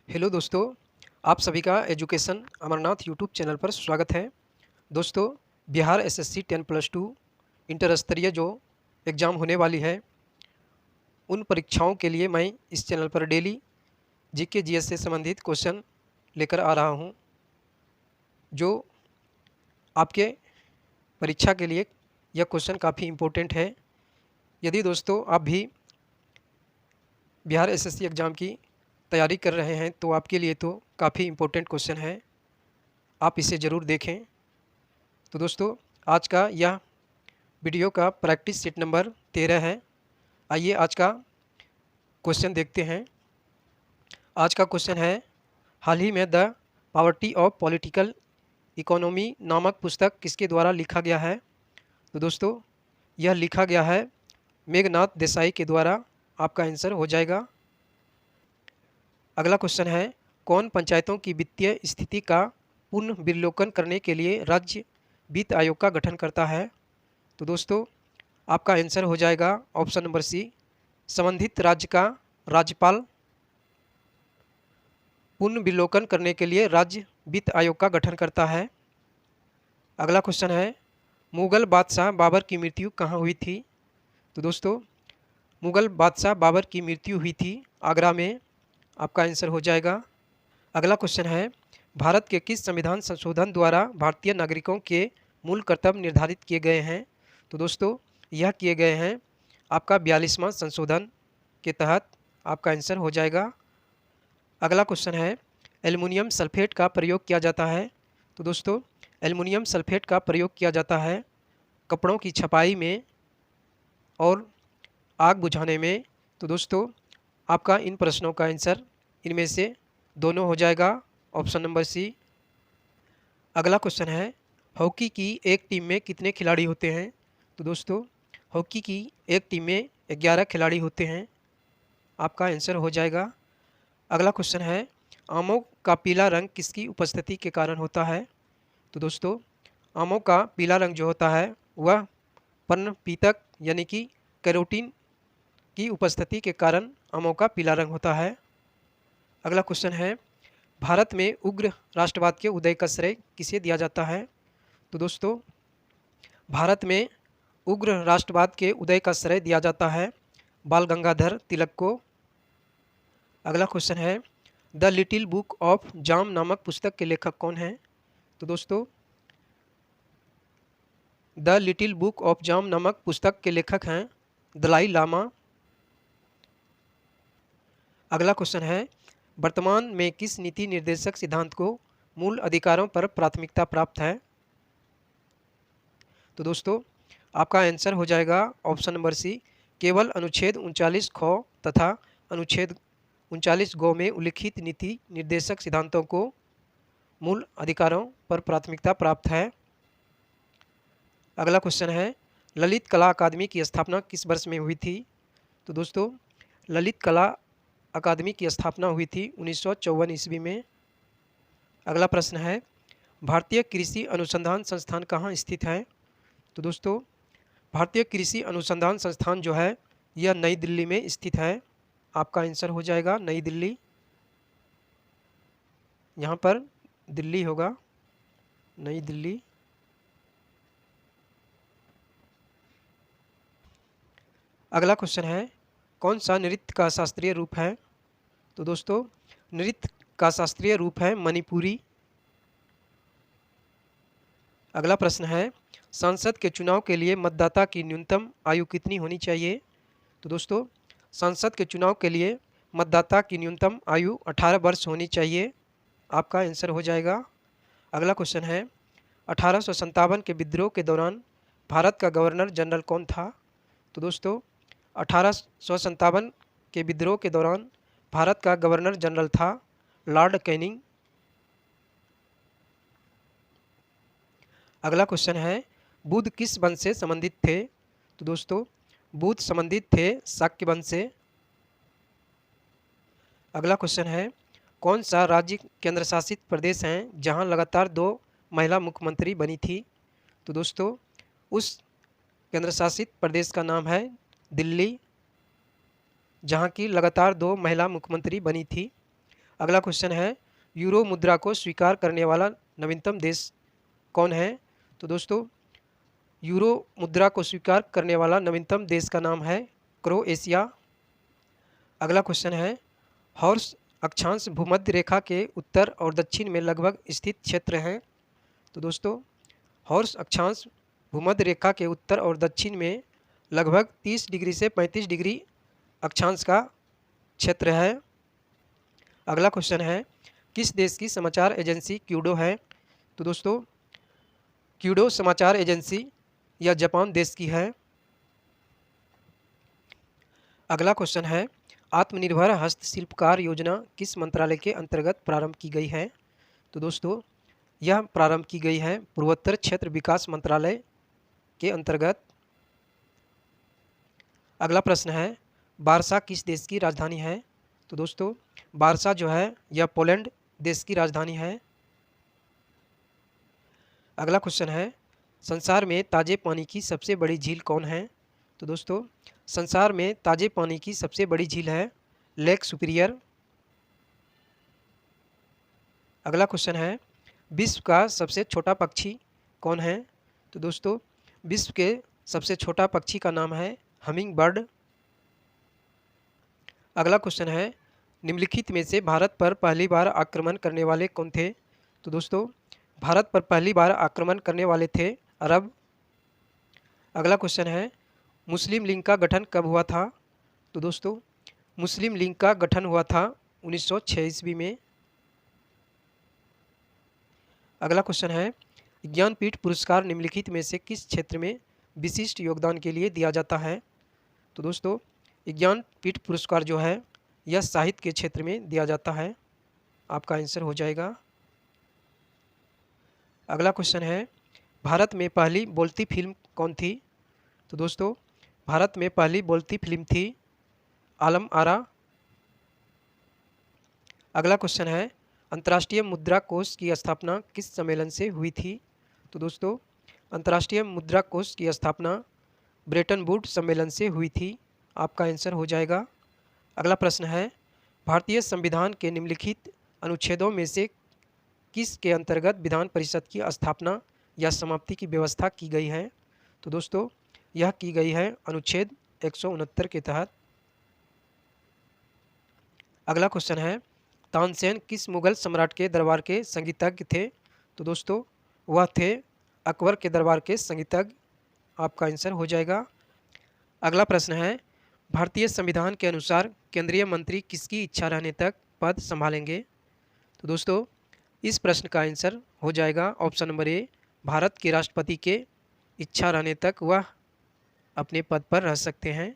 Hello दोस्तों, आप सभी का एजुकेशन अमरनाथ यूट्यूब चैनल पर स्वागत है। दोस्तों, बिहार एसएससी 10+2 इंटर स्तरीय जो एग्ज़ाम होने वाली है, उन परीक्षाओं के लिए मैं इस चैनल पर डेली जीके जीएस से संबंधित क्वेश्चन लेकर आ रहा हूं, जो आपके परीक्षा के लिए यह क्वेश्चन काफ़ी इम्पोर्टेंट है। यदि दोस्तों आप भी बिहार एसएससी एग्ज़ाम की तैयारी कर रहे हैं तो आपके लिए तो काफ़ी इम्पोर्टेंट क्वेश्चन है, आप इसे ज़रूर देखें। तो दोस्तों, आज का यह वीडियो का प्रैक्टिस सेट नंबर 13 है। आइए आज का क्वेश्चन देखते हैं। आज का क्वेश्चन है, हाल ही में the poverty of political economy नामक पुस्तक किसके द्वारा लिखा गया है? तो दोस्तों, यह लिखा गया है मेघनाथ देसाई के द्वारा। आपका आंसर हो जाएगा। अगला क्वेश्चन है, कौन पंचायतों की वित्तीय स्थिति का पुनर्विलोकन करने के लिए राज्य वित्त आयोग का गठन करता है? तो दोस्तों, आपका आंसर हो जाएगा ऑप्शन नंबर सी, संबंधित राज्य का राज्यपाल पुनर्विलोकन करने के लिए राज्य वित्त आयोग का गठन करता है। अगला क्वेश्चन है, मुगल बादशाह बाबर की मृत्यु कहाँ हुई थी? तो दोस्तों, मुगल बादशाह बाबर की मृत्यु हुई थी आगरा में। आपका आंसर हो जाएगा। अगला क्वेश्चन है, भारत के किस संविधान संशोधन द्वारा भारतीय नागरिकों के मूल कर्तव्य निर्धारित किए गए हैं? तो दोस्तों, यह किए गए हैं आपका 42वां संशोधन के तहत। आपका आंसर हो जाएगा। अगला क्वेश्चन है, एल्युमिनियम सल्फेट का प्रयोग किया जाता है? तो दोस्तों, एल्युमिनियम सल्फेट का प्रयोग किया जाता है कपड़ों की छपाई में और आग बुझाने में। तो दोस्तों, आपका इन प्रश्नों का आंसर इनमें से दोनों हो जाएगा, ऑप्शन नंबर सी। अगला क्वेश्चन है, हॉकी की एक टीम में कितने खिलाड़ी होते हैं? तो दोस्तों, हॉकी की एक टीम में 11 खिलाड़ी होते हैं। आपका आंसर हो जाएगा। अगला क्वेश्चन है, आमों का पीला रंग किसकी उपस्थिति के कारण होता है? तो दोस्तों, आमों का पीला रंग जो होता है वह पर्णपितक यानी कि कैरोटीन की उपस्थिति के कारण आमों का पीला रंग होता है। अगला क्वेश्चन है, भारत में उग्र राष्ट्रवाद के उदय का श्रेय किसे दिया जाता है? तो दोस्तों, भारत में उग्र राष्ट्रवाद के उदय का श्रेय दिया जाता है बाल गंगाधर तिलक को। अगला क्वेश्चन है, द लिटिल बुक ऑफ जाम नामक पुस्तक के लेखक कौन हैं? तो दोस्तों, द लिटिल बुक ऑफ जाम नामक पुस्तक के लेखक हैं दलाई लामा। अगला क्वेश्चन है, वर्तमान में किस नीति निर्देशक सिद्धांत को मूल अधिकारों पर प्राथमिकता प्राप्त है? तो दोस्तों, आपका आंसर हो जाएगा ऑप्शन नंबर सी, केवल अनुच्छेद 39 ख तथा अनुच्छेद 39 ग में उल्लिखित नीति निर्देशक सिद्धांतों को मूल अधिकारों पर प्राथमिकता प्राप्त है। अगला क्वेश्चन है, ललित कला अकादमी की स्थापना किस वर्ष में हुई थी? तो दोस्तों, ललित कला अकादमी की स्थापना हुई थी 1954 ईस्वी में। अगला प्रश्न है, भारतीय कृषि अनुसंधान संस्थान कहाँ स्थित है? तो दोस्तों, भारतीय कृषि अनुसंधान संस्थान जो है यह नई दिल्ली में स्थित है। आपका आंसर हो जाएगा नई दिल्ली। यहाँ पर दिल्ली होगा, नई दिल्ली। अगला क्वेश्चन है, कौन सा नृत्य का शास्त्रीय रूप है? तो दोस्तों, नृत्य का शास्त्रीय रूप है मणिपुरी। अगला प्रश्न है, संसद के चुनाव के लिए मतदाता की न्यूनतम आयु कितनी होनी चाहिए? तो दोस्तों, संसद के चुनाव के लिए मतदाता की न्यूनतम आयु 18 वर्ष होनी चाहिए। आपका आंसर हो जाएगा। अगला क्वेश्चन है, 1857 के विद्रोह के दौरान भारत का गवर्नर जनरल कौन था? तो दोस्तों, 1857 के विद्रोह के दौरान भारत का गवर्नर जनरल था लॉर्ड कैनिंग। अगला क्वेश्चन है, बुद्ध किस वंश से संबंधित थे? तो दोस्तों, बुद्ध संबंधित थे शाक्य वंश से। अगला क्वेश्चन है, कौन सा राज्य केंद्र शासित प्रदेश हैं जहां लगातार 2 महिला मुख्यमंत्री बनी थी? तो दोस्तों, उस केंद्र शासित प्रदेश का नाम है दिल्ली, जहां की लगातार 2 महिला मुख्यमंत्री बनी थी। अगला क्वेश्चन है, यूरो मुद्रा को स्वीकार करने वाला नवीनतम देश कौन है? तो दोस्तों यूरो मुद्रा को स्वीकार करने वाला नवीनतम देश का नाम है क्रोएशिया। अगला क्वेश्चन है, हॉर्स अक्षांश भूमध्य रेखा के उत्तर और दक्षिण में लगभग स्थित क्षेत्र है। तो दोस्तों हॉर्स अक्षांश भूमध्य रेखा के उत्तर और दक्षिण में लगभग 30 डिग्री से 35 डिग्री अक्षांश का क्षेत्र है। अगला क्वेश्चन है, किस देश की समाचार एजेंसी क्यूडो है? तो दोस्तों क्यूडो समाचार एजेंसी यह जापान देश की है। अगला क्वेश्चन है, आत्मनिर्भर हस्तशिल्पकार योजना किस मंत्रालय के अंतर्गत प्रारंभ की गई है? तो दोस्तों यह प्रारंभ की गई है पूर्वोत्तर क्षेत्र विकास मंत्रालय के अंतर्गत। अगला प्रश्न है, वारसा किस देश की राजधानी है? तो दोस्तों वारसा जो है यह पोलैंड देश की राजधानी है। अगला क्वेश्चन है, संसार में ताजे पानी की सबसे बड़ी झील कौन है? तो दोस्तों संसार में ताजे पानी की सबसे बड़ी झील है लेक सुपीरियर। अगला क्वेश्चन है, विश्व का सबसे छोटा पक्षी कौन है? तो दोस्तों विश्व के सबसे छोटा पक्षी का नाम है हमिंग बर्ड। अगला क्वेश्चन है, निम्नलिखित में से भारत पर पहली बार आक्रमण करने वाले कौन थे? तो दोस्तों भारत पर पहली बार आक्रमण करने वाले थे अरब। अगला क्वेश्चन है, मुस्लिम लीग का गठन कब हुआ था? तो दोस्तों मुस्लिम लीग का गठन हुआ था 1906 ईस्वी में। अगला क्वेश्चन है, ज्ञानपीठ पुरस्कार निम्नलिखित में से किस क्षेत्र में विशिष्ट योगदान के लिए दिया जाता है? तो दोस्तों ज्ञानपीठ पुरस्कार जो है यह साहित्य के क्षेत्र में दिया जाता है। आपका आंसर हो जाएगा। अगला क्वेश्चन है, भारत में पहली बोलती फिल्म कौन थी? तो दोस्तों भारत में पहली बोलती फिल्म थी आलम आरा। अगला क्वेश्चन है, अंतर्राष्ट्रीय मुद्रा कोष की स्थापना किस सम्मेलन से हुई थी? तो दोस्तों अंतर्राष्ट्रीय मुद्रा कोष की स्थापना ब्रेटन वुड्स सम्मेलन से हुई थी। आपका आंसर हो जाएगा। अगला प्रश्न है, भारतीय संविधान के निम्नलिखित अनुच्छेदों में से किस के अंतर्गत विधान परिषद की स्थापना या समाप्ति की व्यवस्था की गई है? तो दोस्तों यह की गई है अनुच्छेद 169 के तहत। अगला क्वेश्चन है, तानसेन किस मुगल सम्राट के दरबार के संगीतज्ञ थे? तो दोस्तों वह थे अकबर के दरबार के संगीतज्ञ। आपका आंसर हो जाएगा। अगला प्रश्न है, भारतीय संविधान के अनुसार केंद्रीय मंत्री किसकी इच्छा रहने तक पद संभालेंगे? तो दोस्तों इस प्रश्न का आंसर हो जाएगा ऑप्शन नंबर ए, भारत के राष्ट्रपति के इच्छा रहने तक वह अपने पद पर रह सकते हैं।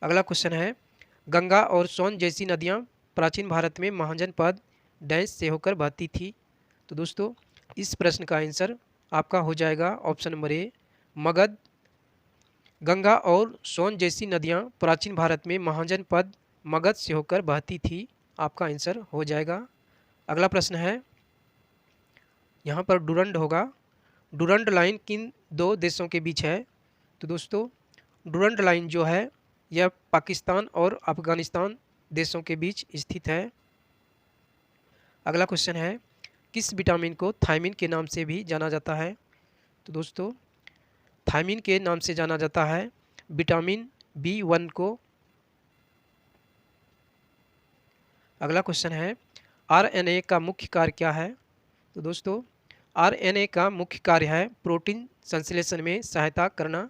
अगला क्वेश्चन है, गंगा और सोन जैसी नदियाँ प्राचीन भारत में महाजनपद डैश से होकर बहती थी। तो दोस्तों इस प्रश्न का आंसर आपका हो जाएगा option number A, Magadh. Ganga और सोन जैसी नदियाँ प्राचीन भारत में महाजनपद मगध से होकर बहती थी। आपका आंसर हो जाएगा। अगला प्रश्न है, यहाँ पर डुरंड होगा। डुरंड लाइन किन दो देशों के बीच है? तो दोस्तों डुरंड लाइन जो है यह पाकिस्तान और अफगानिस्तान देशों के बीच स्थित है। अगला क्वेश्चन है, किस विटामिन को थायमिन के नाम से भी जाना जाता है? तो दोस्तों थायमिन के नाम से जाना जाता है विटामिन B1 को। अगला क्वेश्चन है, RNA का मुख्य कार्य क्या है? तो दोस्तों RNA का मुख्य कार्य है प्रोटीन संश्लेषण में सहायता करना।